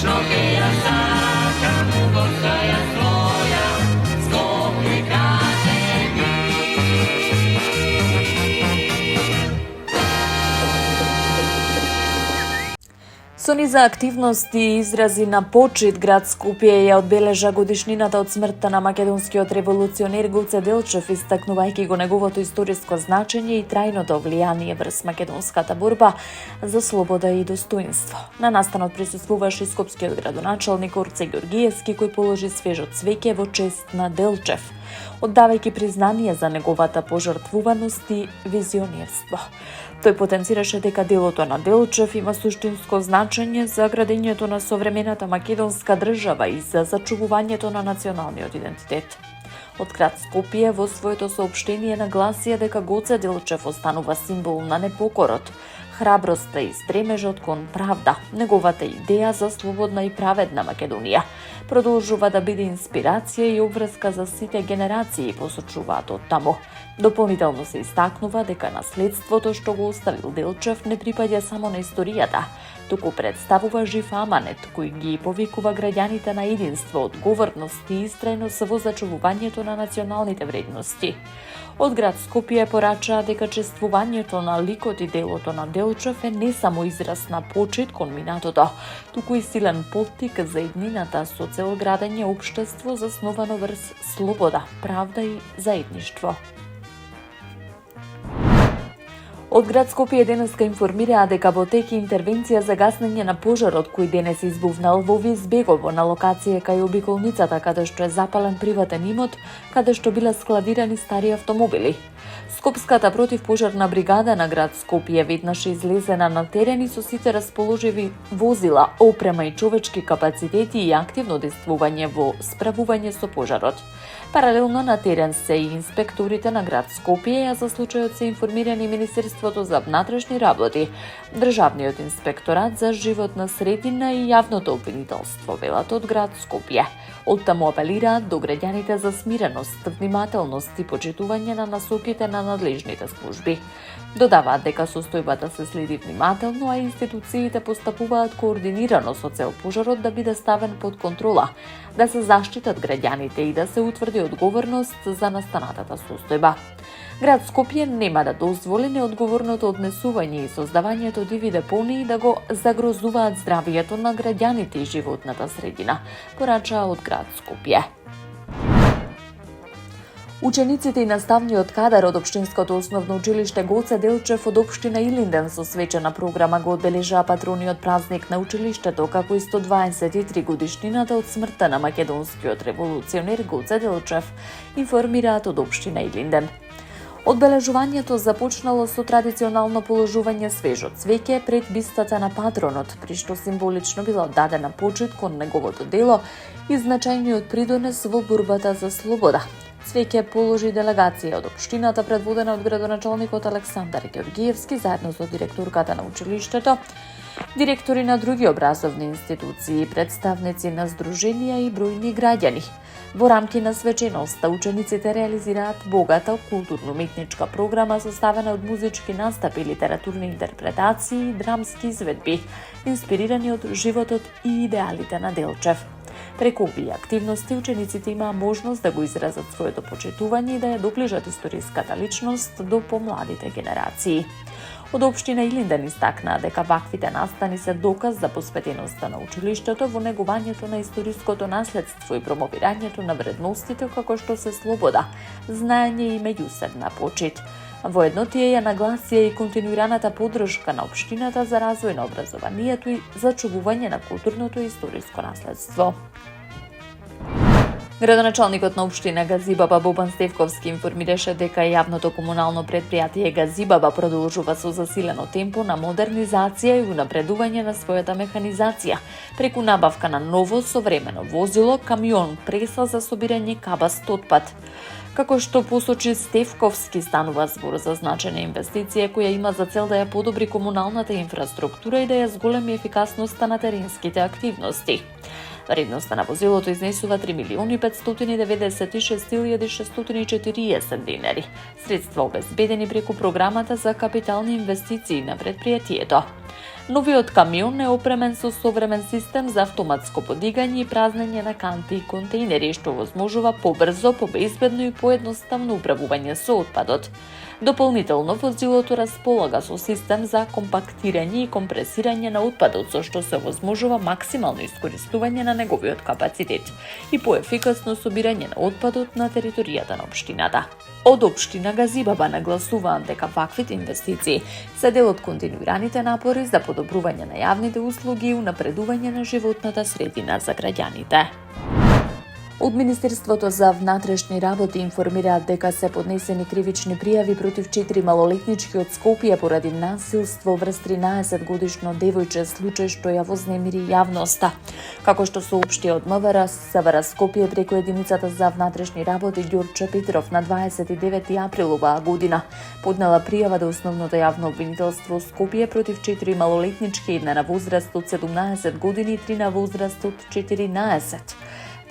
Вечно ќе ја сакам, горка ја своја, Скопје кажи ми. Со низа активности и изрази на почит, град Скопје ја одбележа годишнината од смртта на македонскиот револуционер Гоце Делчев, истакнувајќи го неговото историско значење и трајното влијание врз македонската борба за слобода и достоинство. На настанот присуствуваше и скопскиот градоначалник Орце Ѓоргиевски, кој положи свежо цвеќе во чест на Делчев, оддавајќи признание за неговата пожртвуваност и визионерство. Тој потенцираше дека делото на Делчев има суштинско значење за градењето на современата македонска држава и за зачувувањето на националниот идентитет. Од град Скопје во своето соопштение нагласија дека Гоце Делчев останува символ на непокорот, храброста и стремежот кон правда. Неговата идеја за слободна и праведна Македонија продолжува да биде инспирација и обврска за сите генерации, посочуваат од таму. Дополнително се истакнува дека наследството што го оставил Делчев не припаѓа само на историјата, туку представува жив аманет кој ги повикува граѓаните на единство, одговорност и истрајност во зачувувањето на националните вредности. Од град Скопје порачаа дека чествувањето на ликот и делото на Делчев е не само израз на почит кон минатото, туку и силен поттик за еднината со цел градење општество засновано врз слобода, правда и заедништво. Од град Скопје денеска информираа дека во тек интервенција за гаснење на пожарот кој денес избувнал во Визбегово на локација кај обиколницата каде што е запален приватен имот, каде што биле складирани стари автомобили. Скопската противпожарна бригада на град Скопје веднаш излезена на терен и со сите расположиви возила, опрема и човечки капацитети и активно действување во справување со пожарот. Паралелно на терен се и инспекторите на град Скопје, а за случајот се информирани Министерството за внатрешни работи, Државниот инспекторат за животна средина и јавното обвинителство, велат од град Скопје. Оттаму апелираат до граѓаните за смиреност, внимателност и почитување на насоките на надлежните служби. Додаваат дека состојбата се следи внимателно, а институциите постапуваат координирано со цел пожарот да биде ставен под контрола, да се заштитат граѓаните и да се утврди одговорност за настанатата состојба. Град Скопје нема да дозволи неодговорното однесување и создавањето диви депонии да го загрозуваат здравието на граѓаните и животната средина, порачаа од град Скопје. Учениците и наставниот кадар од Општинското основно училиште Гоце Делчев од општина Илинден со свечена програма го одбележаа патрониот празник на училиштето, како и 123 годишнината од смртта на македонскиот револуционер Гоце Делчев, информираат од општина Илинден. Одбележувањето започнало со традиционално положување свежо цвеќе пред бистата на патронот, при што символично била оддадена почит кон неговото дело и значајниот придонес во борбата за слобода. Цвеќе положи делегација од општината предводена од градоначалникот Александар Ѓоргиевски заедно со директорката на училиштето, директори на други образовни институции, представници на здруженија и бројни граѓани. Во рамки на свеченоста учениците реализираат богата културно-уметничка програма составена од музички настапи, литературни интерпретации и драмски изведби, инспирирани од животот и идеалите на Делчев. Преку овие активности учениците имаа можност да го изразат своето почитување и да ја доближат историската личност до помладите генерации. Од општина Илинден истакнаа дека ваквите настани се доказ за посветеноста на училиштето во негувањето на историското наследство и промовирањето на вредностите како што се слобода, знаење и меѓусебна почит. Воедно тие ја нагласија и континуираната поддршка на општината за развој на образованието и зачувување на културното и историско наследство. Градоначалникот на општина Газибаба Бобан Стевковски информираше дека јавното комунално предпријатие Газибаба продолжува со засилено темпо на модернизација и унапредување на својата механизација, преку набавка на ново современо возило, камион преса за собирање кабаст отпад. Како што посочи Стевковски, станува збор за значајна инвестиција која има за цел да ја подобри комуналната инфраструктура и да ја зголеми ефикасноста на теренските активности. Вредноста на возилото изнесува 3.596.640 денари, средства обезбедени преку програмата за капитални инвестиции на предпријатието. Новиот камион е опремен со современ систем за автоматско подигање и празнење на канти и контейнери, што возможува побрзо, побезбедно и поедноставно управување со отпадот. Дополнително, возилото располага со систем за компактирање и компресирање на отпадот, со што се возможува максимално искористување на неговиот капацитет и поефикасно собирање на отпадот на територијата на општината. Од општина Газибаба нагласуваат дека ваквите инвестиции се дел од континуираните напори за подобрување на јавните услуги и унапредување на животната средина за граѓаните. Од Министерството за внатрешни работи информираат дека се поднесени кривични пријави против 4 малолетнички од Скопје поради насилство врз 13-годишно девојче, случај што ја вознемири јавноста. Како што соопшти од МВР, СВР Скопје преку единицата за внатрешни работи Ѓорче Петров на 29 април оваа година поднела пријава до Основното јавно обвинителство Скопје против 4 малолетнички, една на возраст од 17 години и 3 на возраст од 14.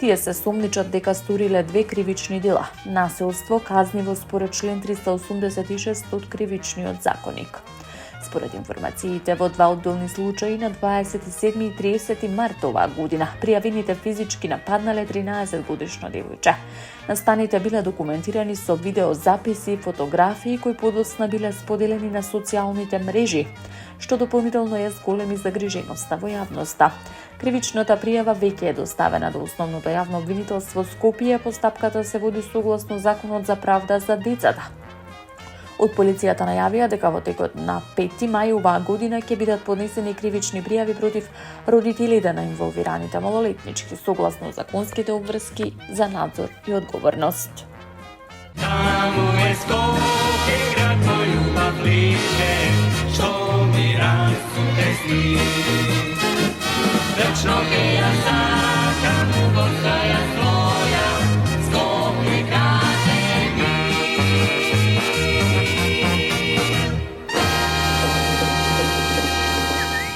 Тие се сомничат дека сториле 2 кривични дела – насилство, казниво според член 386 од Кривичниот законник. Според информациите, во 2 одделни случаи на 27 и 30 март оваа година пријавените физички нападнале 13-годишно девојче. Настаните биле документирани со видеозаписи и фотографии кои подоцна биле споделени на социјалните мрежи, што дополнително ја зголеми загриженоста во јавноста. Кривичната пријава веќе е доставена до Основното јавно обвинителство Скопје, постапката се води согласно Законот за правда за децата. Од полицијата најавија дека во текот на 5 мај оваа година ќе бидат поднесени кривични пријави против родителите на инволвираните малолетнички, согласно законските обврски за надзор и одговорност. Таму е Скопје, град мој љубав лише, што ми расуте сни. Вечно ќе